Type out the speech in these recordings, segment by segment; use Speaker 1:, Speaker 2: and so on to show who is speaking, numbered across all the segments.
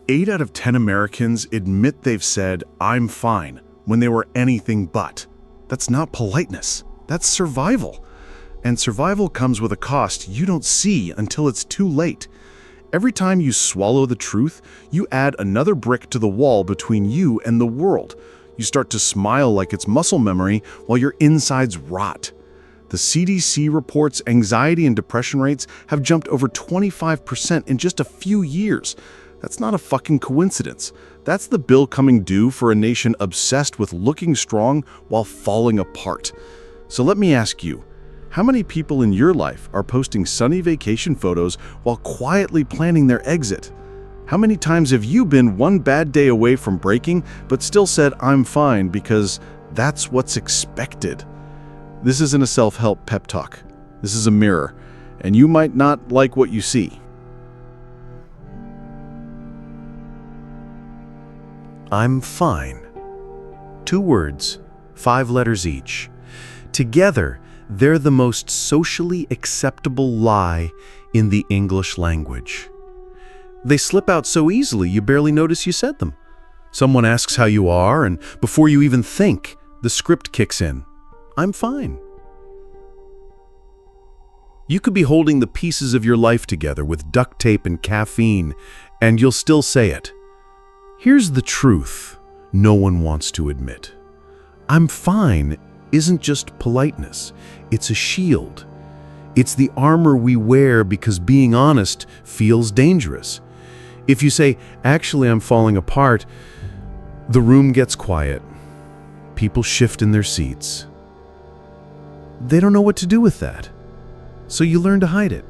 Speaker 1: 8 out of 10 Americans admit they've said, "I'm fine," when they were anything but. That's not politeness. That's survival. And survival comes with a cost you don't see until it's too late. Every time you swallow the truth, you add another brick to the wall between you and the world. You start to smile like it's muscle memory while your insides rot. The CDC reports anxiety and depression rates have jumped over 25% in just a few years. That's not a fucking coincidence. That's the bill coming due for a nation obsessed with looking strong while falling apart. So let me ask you, how many people in your life are posting sunny vacation photos while quietly planning their exit? How many times have you been one bad day away from breaking, but still said, "I'm fine," because that's what's expected? This isn't a self-help pep talk. This is a mirror, and you might not like what you see.
Speaker 2: I'm fine. 2 words, 5 letters each. Together, they're the most socially acceptable lie in the English language. They slip out so easily you barely notice you said them. Someone asks how you are, and before you even think, the script kicks in. I'm fine. You could be holding the pieces of your life together with duct tape and caffeine, and you'll still say it. Here's the truth no one wants to admit. I'm fine isn't just politeness. It's a shield. It's the armor we wear because being honest feels dangerous. If you say, "Actually, I'm falling apart," the room gets quiet. People shift in their seats. They don't know what to do with that. So you learn to hide it.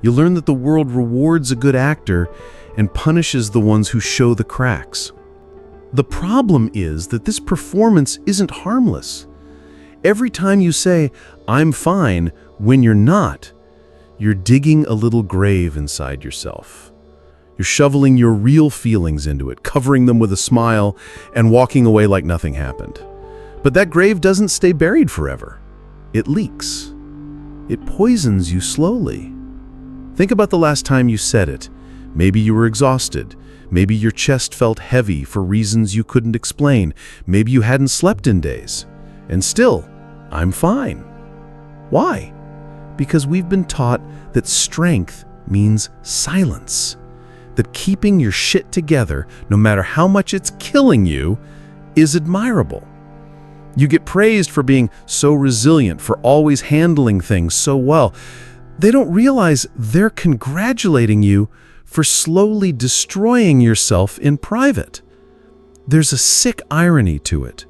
Speaker 2: You learn that the world rewards a good actor and punishes the ones who show the cracks. The problem is that this performance isn't harmless. Every time you say, "I'm fine," when you're not, you're digging a little grave inside yourself. You're shoveling your real feelings into it, covering them with a smile, and walking away like nothing happened. But that grave doesn't stay buried forever. It leaks. It poisons you slowly. Think about the last time you said it. Maybe you were exhausted. Maybe your chest felt heavy for reasons you couldn't explain. Maybe you hadn't slept in days. And still, "I'm fine." Why? Because we've been taught that strength means silence. That keeping your shit together, no matter how much it's killing you, is admirable. You get praised for being so resilient, for always handling things so well. They don't realize they're congratulating you for slowly destroying yourself in private. There's a sick irony to it.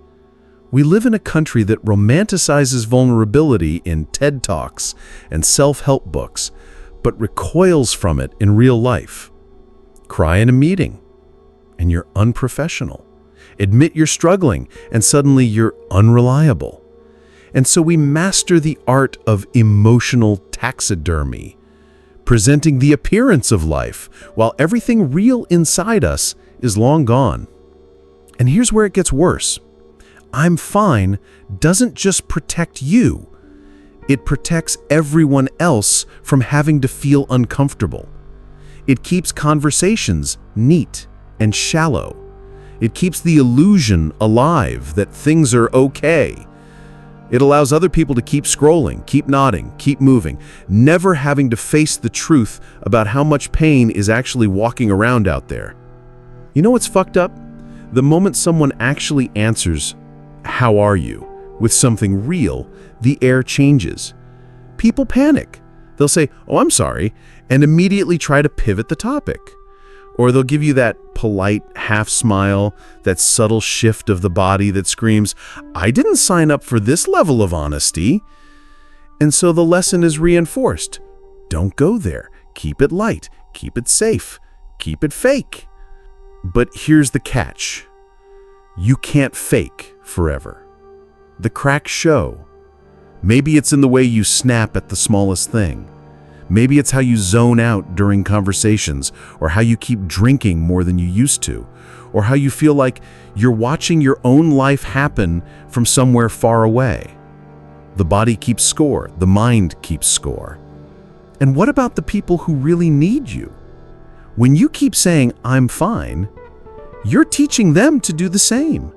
Speaker 2: We live in a country that romanticizes vulnerability in TED Talks and self-help books, but recoils from it in real life. Cry in a meeting, and you're unprofessional. Admit you're struggling, and suddenly you're unreliable. And so we master the art of emotional taxidermy, presenting the appearance of life, while everything real inside us is long gone. And here's where it gets worse. "I'm fine" doesn't just protect you. It protects everyone else from having to feel uncomfortable. It keeps conversations neat and shallow. It keeps the illusion alive that things are okay. It allows other people to keep scrolling, keep nodding, keep moving, never having to face the truth about how much pain is actually walking around out there. You know what's fucked up? The moment someone actually answers, "How are you?" with something real, the air changes. People panic. They'll say, "Oh, I'm sorry," and immediately try to pivot the topic. Or they'll give you that polite half smile, that subtle shift of the body that screams, "I didn't sign up for this level of honesty." And so the lesson is reinforced. Don't go there. Keep it light. Keep it safe. Keep it fake. But here's the catch. You can't fake forever. The cracks show. Maybe it's in the way you snap at the smallest thing. Maybe it's how you zone out during conversations, or how you keep drinking more than you used to, or how you feel like you're watching your own life happen from somewhere far away. The body keeps score, the mind keeps score. And what about the people who really need you? When you keep saying, "I'm fine," you're teaching them to do the same.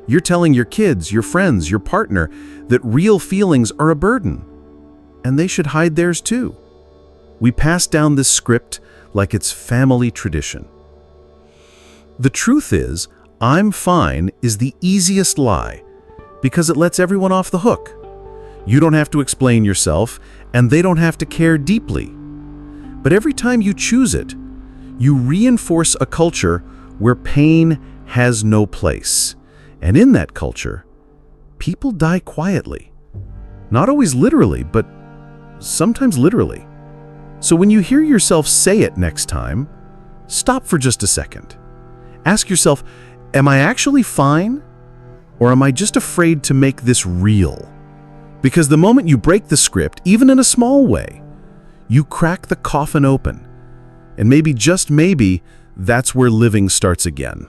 Speaker 2: You're telling your kids, your friends, your partner that real feelings are a burden, and they should hide theirs too. We pass down this script like it's family tradition. The truth is, "I'm fine" is the easiest lie because it lets everyone off the hook. You don't have to explain yourself, and they don't have to care deeply. But every time you choose it, you reinforce a culture where pain has no place. And in that culture, people die quietly. Not always literally, but sometimes literally. So when you hear yourself say it next time, stop for just a second. Ask yourself, am I actually fine? Or am I just afraid to make this real? Because the moment you break the script, even in a small way, you crack the coffin open. And maybe, just maybe, that's where living starts again.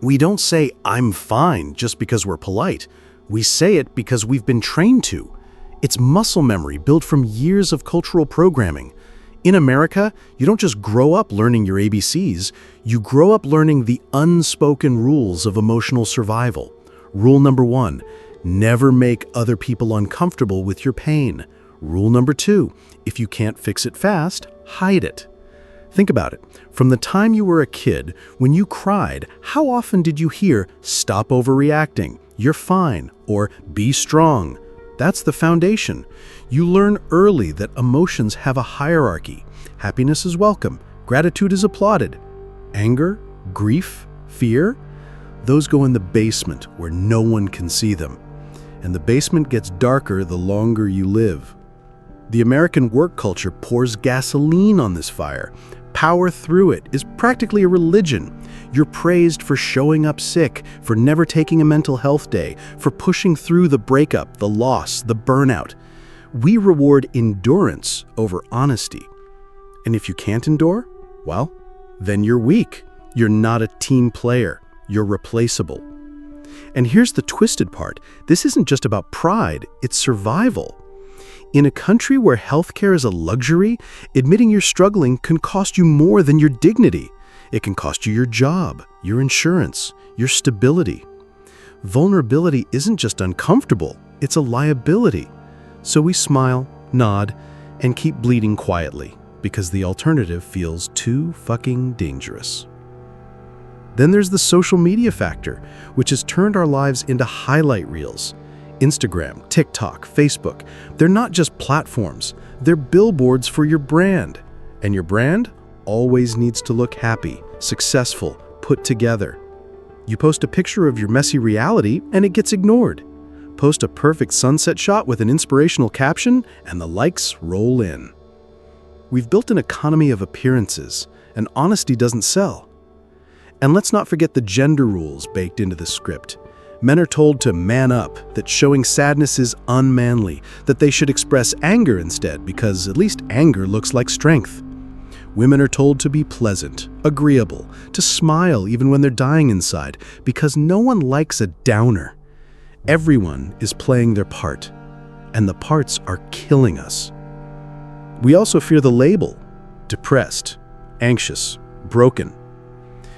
Speaker 1: We don't say, "I'm fine," just because we're polite. We say it because we've been trained to. It's muscle memory built from years of cultural programming. In America, you don't just grow up learning your ABCs, you grow up learning the unspoken rules of emotional survival. Rule number 1, never make other people uncomfortable with your pain. Rule number 2, if you can't fix it fast, hide it. Think about it. From the time you were a kid, when you cried, how often did you hear, "Stop overreacting, you're fine," or "Be strong"? That's the foundation. You learn early that emotions have a hierarchy. Happiness is welcome, gratitude is applauded. Anger, grief, fear, those go in the basement where no one can see them. And the basement gets darker the longer you live. The American work culture pours gasoline on this fire. Power through it is practically a religion. You're praised for showing up sick, for never taking a mental health day, for pushing through the breakup, the loss, the burnout. We reward endurance over honesty. And if you can't endure, well, then you're weak. You're not a team player. You're replaceable. And here's the twisted part. This isn't just about pride, it's survival. In a country where healthcare is a luxury, admitting you're struggling can cost you more than your dignity. It can cost you your job, your insurance, your stability. Vulnerability isn't just uncomfortable, it's a liability. So we smile, nod, and keep bleeding quietly because the alternative feels too fucking dangerous. Then there's the social media factor, which has turned our lives into highlight reels. Instagram, TikTok, Facebook, they're not just platforms, they're billboards for your brand. And your brand always needs to look happy, successful, put together. You post a picture of your messy reality and it gets ignored. Post a perfect sunset shot with an inspirational caption and the likes roll in. We've built an economy of appearances, and honesty doesn't sell. And let's not forget the gender rules baked into the script. Men are told to man up, that showing sadness is unmanly, that they should express anger instead because at least anger looks like strength. Women are told to be pleasant, agreeable, to smile even when they're dying inside because no one likes a downer. Everyone is playing their part, and the parts are killing us. We also fear the label, depressed, anxious, broken.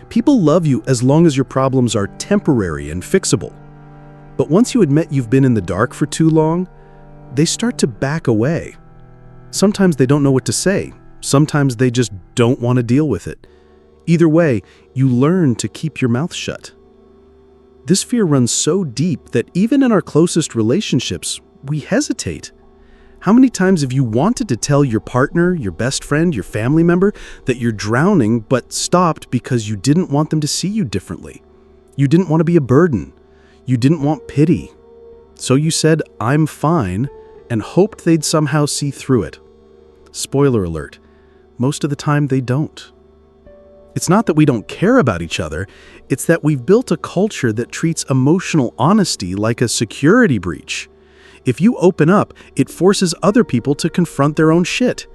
Speaker 1: People love you as long as your problems are temporary and fixable. But once you admit you've been in the dark for too long, they start to back away. Sometimes they don't know what to say. Sometimes they just don't want to deal with it. Either way, you learn to keep your mouth shut. This fear runs so deep that even in our closest relationships, we hesitate. How many times have you wanted to tell your partner, your best friend, your family member that you're drowning but stopped because you didn't want them to see you differently? You didn't want to be a burden. You didn't want pity. So you said, "I'm fine," and hoped they'd somehow see through it. Spoiler alert, most of the time they don't. It's not that we don't care about each other, it's that we've built a culture that treats emotional honesty like a security breach. If you open up, it forces other people to confront their own shit,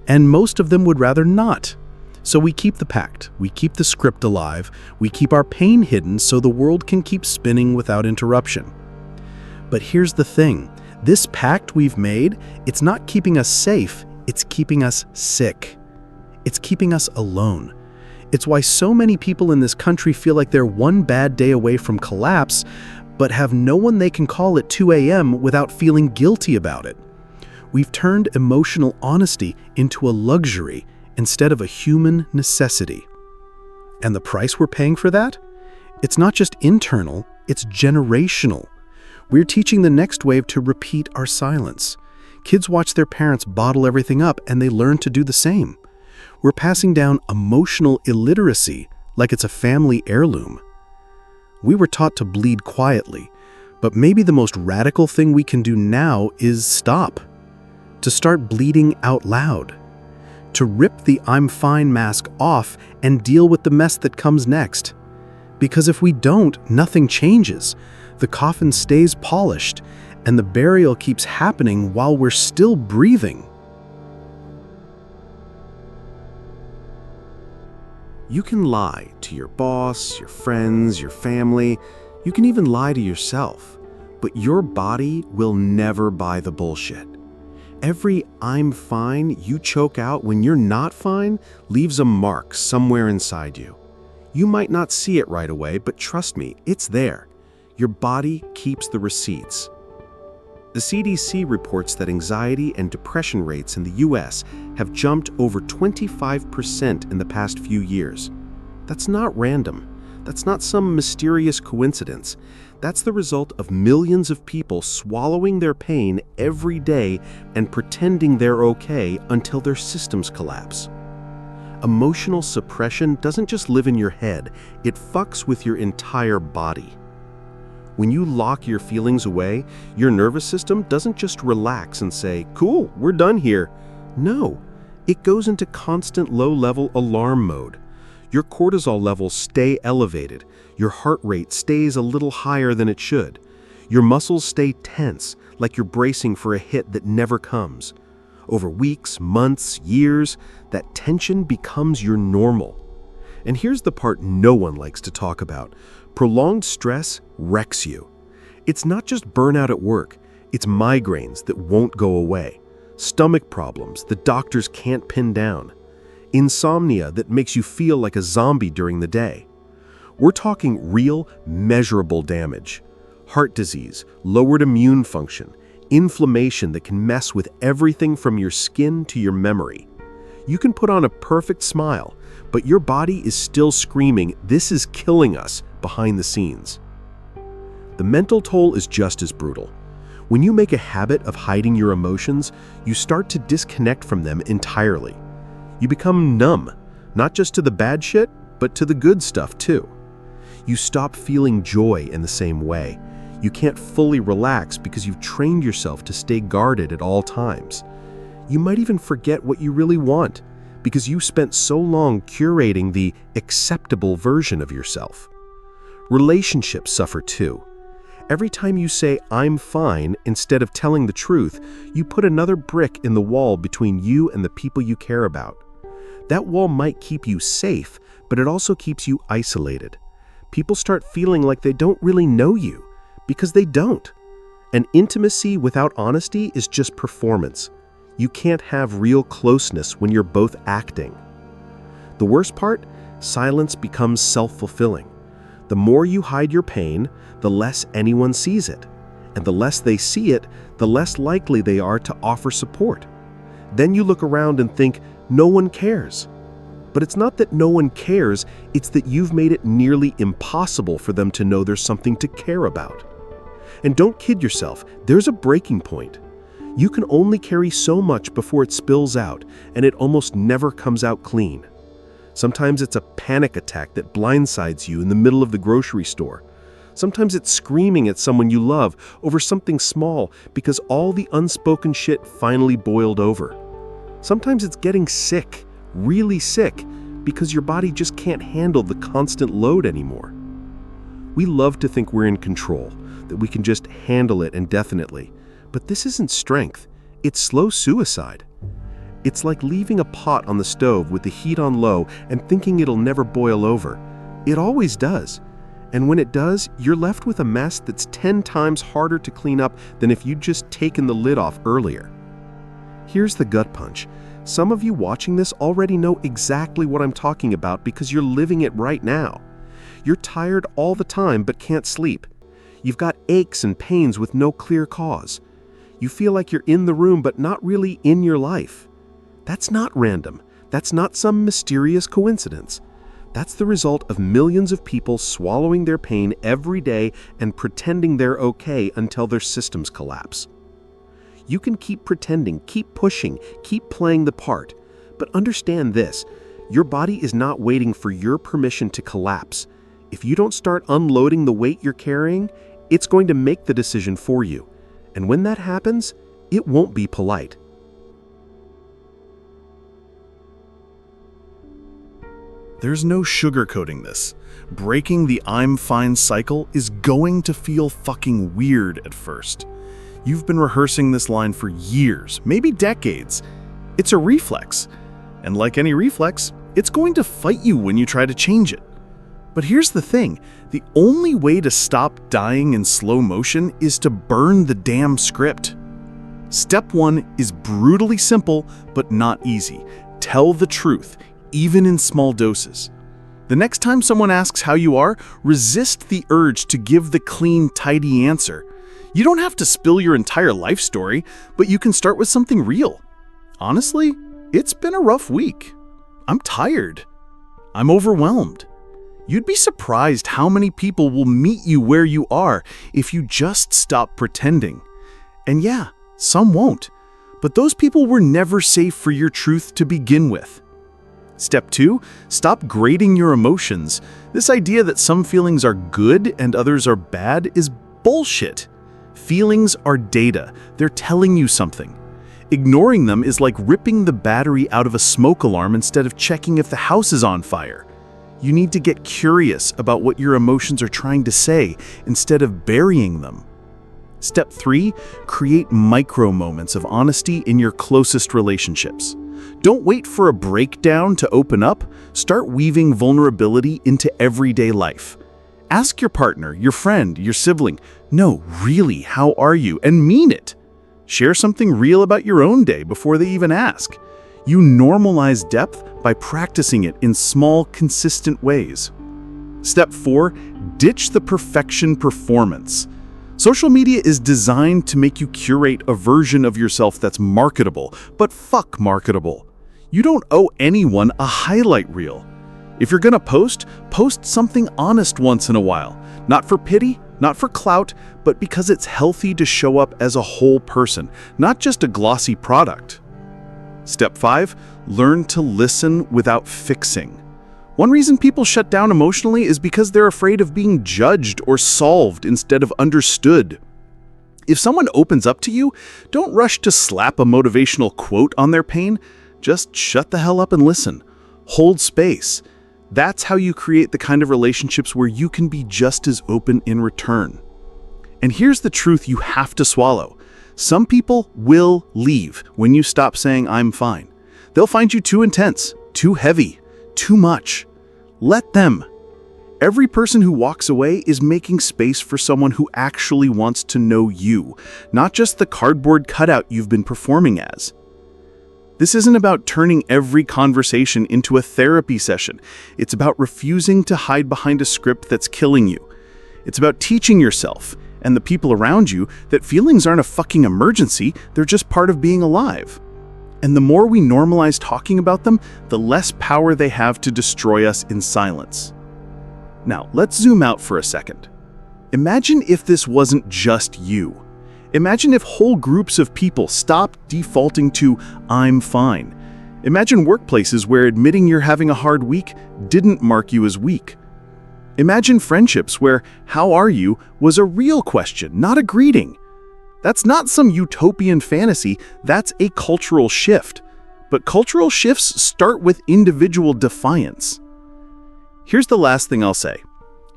Speaker 1: and most of them would rather not. So we keep the pact, we keep the script alive, we keep our pain hidden so the world can keep spinning without interruption. But here's the thing,
Speaker 3: This pact we've made, it's not keeping us safe, it's keeping us sick. It's keeping us alone. It's why so many people in this country feel like they're one bad day away from collapse, but have no one they can call at 2 a.m. without feeling guilty about it. We've turned emotional honesty into a luxury instead of a human necessity. And the price we're paying for that? It's not just internal, it's generational. We're teaching the next wave to repeat our silence. Kids watch their parents bottle everything up and they learn to do the same. We're passing down emotional illiteracy like it's a family heirloom. We were taught to bleed quietly, but maybe the most radical thing we can do now is stop. To start bleeding out loud. To rip the "I'm fine" mask off and deal with the mess that comes next. Because if we don't, nothing changes. The coffin stays polished, and the burial keeps happening while we're still breathing.
Speaker 2: You can lie to your boss, your friends, your family. You can even lie to yourself. But your body will never buy the bullshit. Every "I'm fine" you choke out when you're not fine leaves a mark somewhere inside you. You might not see it right away, but trust me, it's there. Your body keeps the receipts. The CDC reports that anxiety and depression rates in the US have jumped over 25% in the past few years. That's not random. That's not some mysterious coincidence. That's the result of millions of people swallowing their pain every day and pretending they're okay until their systems collapse. Emotional suppression doesn't just live in your head, it fucks with your entire body. When you lock your feelings away, your nervous system doesn't just relax and say, "Cool, we're done here." No, it goes into constant low-level alarm mode. Your cortisol levels stay elevated. Your heart rate stays a little higher than it should. Your muscles stay tense, like you're bracing for a hit that never comes. Over weeks, months, years, that tension becomes your normal. And here's the part no one likes to talk about. Prolonged stress wrecks you. It's not just burnout at work, it's migraines that won't go away, stomach problems the doctors can't pin down, insomnia that makes you feel like a zombie during the day. We're talking real, measurable damage. Heart disease, lowered immune function, inflammation that can mess with everything from your skin to your memory. You can put on a perfect smile, but your body is still screaming, "This is killing us," behind the scenes. The mental toll is just as brutal. When you make a habit of hiding your emotions, you start to disconnect from them entirely. You become numb, not just to the bad shit, but to the good stuff too. You stop feeling joy in the same way. You can't fully relax because you've trained yourself to stay guarded at all times. You might even forget what you really want because you spent so long curating the acceptable version of yourself. Relationships suffer too. Every time you say, "I'm fine," instead of telling the truth, you put another brick in the wall between you and the people you care about. That wall might keep you safe, but it also keeps you isolated. People start feeling like they don't really know you, because they don't. And intimacy without honesty is just performance. You can't have real closeness when you're both acting. The worst part? Silence becomes self-fulfilling. The more you hide your pain, the less anyone sees it. And the less they see it, the less likely they are to offer support. Then you look around and think, no one cares. But it's not that no one cares, it's that you've made it nearly impossible for them to know there's something to care about. And don't kid yourself, there's a breaking point. You can only carry so much before it spills out, and it almost never comes out clean. Sometimes it's a panic attack that blindsides you in the middle of the grocery store. Sometimes it's screaming at someone you love over something small because all the unspoken shit finally boiled over. Sometimes it's getting sick, really sick, because your body just can't handle the constant load anymore. We love to think we're in control, that we can just handle it indefinitely. But this isn't strength, it's slow suicide. It's like leaving a pot on the stove with the heat on low and thinking it'll never boil over. It always does.
Speaker 4: And when it does, you're left with a mess that's 10 times harder to clean up than if you'd just taken the lid off earlier. Here's the gut punch. Some of you watching this already know exactly what I'm talking about because you're living it right now. You're tired all the time but can't sleep. You've got aches and pains with no clear cause. You feel like you're in the room but not really in your life. That's not random. That's not some mysterious coincidence. That's the result of millions of people swallowing their pain every day and pretending they're okay until their systems collapse. You can keep pretending, keep pushing, keep playing the part, but understand this, your body is not waiting for your permission to collapse. If you don't start unloading the weight you're carrying, it's going to make the decision for you. And when that happens, it won't be polite.
Speaker 1: There's no sugarcoating this. Breaking the I'm fine cycle is going to feel fucking weird at first. You've been rehearsing this line for years, maybe decades. It's a reflex. And like any reflex, it's going to fight you when you try to change it. But here's the thing, the only way to stop dying in slow motion is to burn the damn script. Step 1 is brutally simple, but not easy. Tell the truth, even in small doses. The next time someone asks how you are, resist the urge to give the clean, tidy answer. You don't have to spill your entire life story, but you can start with something real. Honestly, it's been a rough week. I'm tired. I'm overwhelmed. You'd be surprised how many people will meet you where you are if you just stop pretending. And yeah, some won't. But those people were never safe for your truth to begin with. Step 2, stop grading your emotions. This idea that some feelings are good and others are bad is bullshit. Feelings are data. They're telling you something. Ignoring them is like ripping the battery out of a smoke alarm instead of checking if the house is on fire. You need to get curious about what your emotions are trying to say instead of burying them. Step 3, create micro moments of honesty in your closest relationships. Don't wait for a breakdown to open up. Start weaving vulnerability into everyday life. Ask your partner, your friend, your sibling, no, really, how are you? And mean it. Share something real about your own day before they even ask. You normalize depth by practicing it in small, consistent ways. Step 4, ditch the perfection performance. Social media is designed to make you curate a version of yourself that's marketable, but fuck marketable. You don't owe anyone a highlight reel. If you're gonna post something honest once in a while. Not for pity, not for clout, but because it's healthy to show up as a whole person, not just a glossy product. Step 5, learn to listen without fixing. One reason people shut down emotionally is because they're afraid of being judged or solved instead of understood. If someone opens up to you, don't rush to slap a motivational quote on their pain. Just shut the hell up and listen. Hold space. That's how you create the kind of relationships where you can be just as open in return. And here's the truth you have to swallow. Some people will leave when you stop saying, I'm fine. They'll find you too intense, too heavy, too much. Let them. Every person who walks away is making space for someone who actually wants to know you, not just the cardboard cutout you've been performing as. This isn't about turning every conversation into a therapy session. It's about refusing to hide behind a script that's killing you. It's about teaching yourself and the people around you that feelings aren't a fucking emergency, they're just part of being alive. And the more we normalize talking about them, the less power they have to destroy us in silence. Now, let's zoom out for a second. Imagine if this wasn't just you. Imagine if whole groups of people stopped defaulting to, I'm fine. Imagine workplaces where admitting you're having a hard week didn't mark you as weak. Imagine friendships where, how are you, was a real question, not a greeting. That's not some utopian fantasy, that's a cultural shift. But cultural shifts start with individual defiance. Here's the last thing I'll say.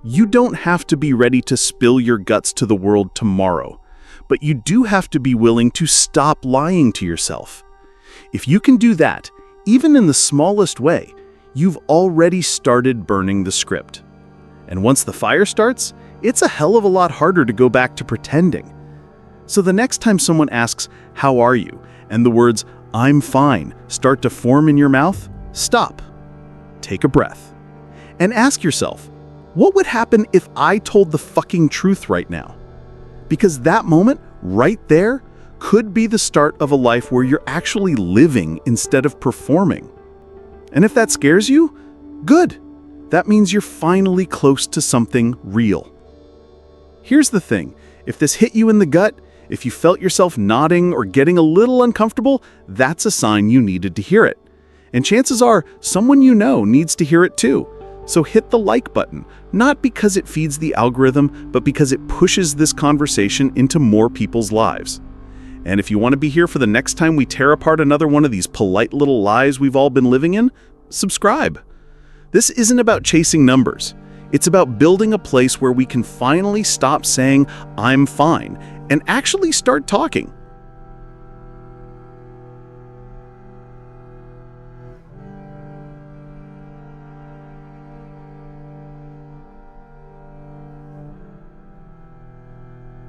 Speaker 1: You don't have to be ready to spill your guts to the world tomorrow, but you do have to be willing to stop lying to yourself. If you can do that, even in the smallest way, you've already started burning the script.
Speaker 3: And once the fire starts, it's a hell of a lot harder to go back to pretending. So the next time someone asks, "How are you?" and the words, "I'm fine," start to form in your mouth, stop. Take a breath. And ask yourself, what would happen if I told the fucking truth right now? Because that moment, right there, could be the start of a life where you're actually living instead of performing. And if that scares you, good. That means you're finally close to something real. Here's the thing. If this hit you in the gut, if you felt yourself nodding or getting a little uncomfortable, that's a sign you needed to hear it. And chances are, someone you know needs to hear it too. So hit the like button, not because it feeds the algorithm, but because it pushes this conversation into more people's lives. And if you want to be here for the next time we tear apart another one of these polite little lies we've all been living in, subscribe. This isn't about chasing numbers. It's about building a place where we can finally stop saying, "I'm fine," and actually start talking.